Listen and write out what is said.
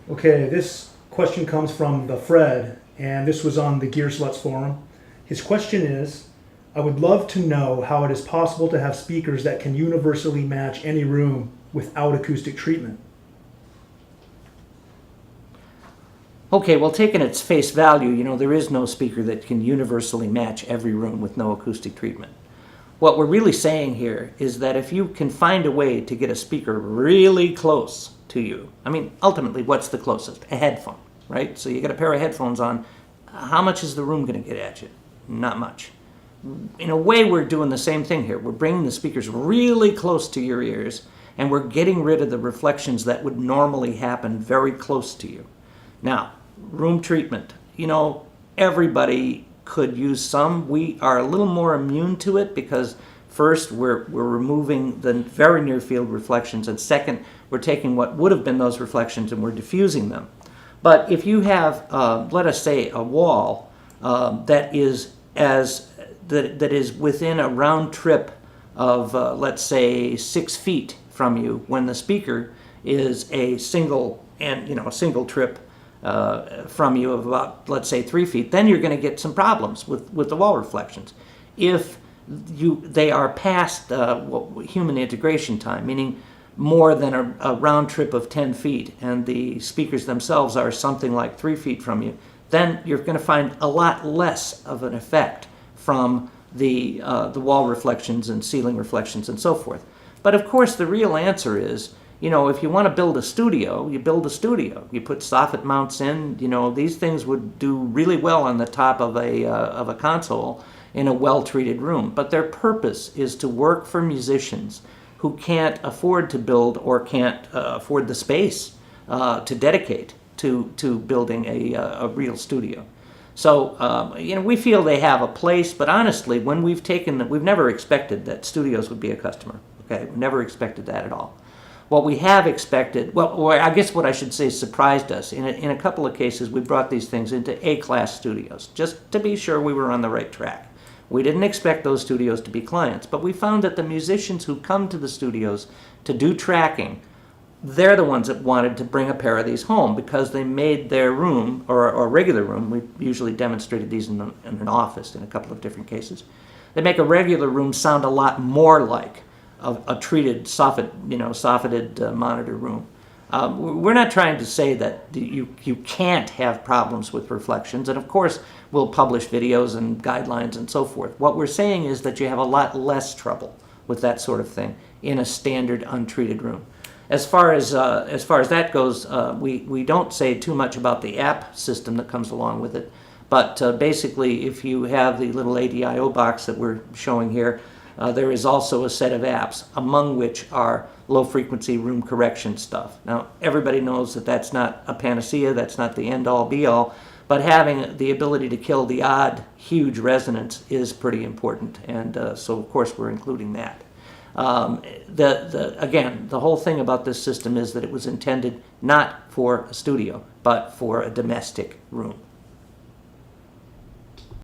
Okay, this question comes from the Fred, and this was on the Gear Sluts forum. His question is, I would love to know how it is possible to have speakers that can universally match any room without acoustic treatment. Okay, well, taken its face value, there is no speaker that can universally match every room with no acoustic treatment. What we're really saying here is that if you can find a way to get a speaker really close to you, ultimately, what's the closest? A headphone, right? So you get a pair of headphones on, how much is the room going to get at you? Not much. In a way, we're doing the same thing here. We're bringing the speakers really close to your ears, and we're getting rid of the reflections that would normally happen very close to you. Now, room treatment. Everybody could use some. We are a little more immune to it because first, we're removing the very near field reflections, and second, we're taking what would have been those reflections and we're diffusing them. But if you have, let us say, a wall that is within a round trip of, let's say, 6 feet from you, when the speaker is a single trip from you of about, let's say, 3 feet, then you're going to get some problems with the wall reflections. If they are past human integration time, meaning more than a round trip of 10 feet, and the speakers themselves are something like 3 feet from you, then you're going to find a lot less of an effect from the wall reflections and ceiling reflections and so forth. But of course, the real answer is, if you want to build a studio, you build a studio. You put soffit mounts in. These things would do really well on the top of a console in a well-treated room. But their purpose is to work for musicians who can't afford to build or can't afford the space to dedicate to building a real studio. So, we feel they have a place, but honestly, when we've never expected that studios would be a customer. Okay, we never expected that at all. What we have expected, or I guess what I should say surprised us, in a couple of cases we brought these things into A-class studios, just to be sure we were on the right track. We didn't expect those studios to be clients, but we found that the musicians who come to the studios to do tracking, they're the ones that wanted to bring a pair of these home because they made their room, or a regular room, we usually demonstrated these in an office in a couple of different cases, they make a regular room sound a lot more like a treated soffited monitor room. We're not trying to say that you can't have problems with reflections, and of course we'll publish videos and guidelines and so forth. What we're saying is that you have a lot less trouble with that sort of thing in a standard untreated room. As far as that goes, we don't say too much about the app system that comes along with it, but basically if you have the little ADIO box that we're showing here, there is also a set of apps, among which are low-frequency room correction stuff. Now, everybody knows that that's not a panacea, that's not the end-all, be-all, but having the ability to kill the odd, huge resonance is pretty important, and so, of course, we're including that. Again, the whole thing about this system is that it was intended not for a studio, but for a domestic room.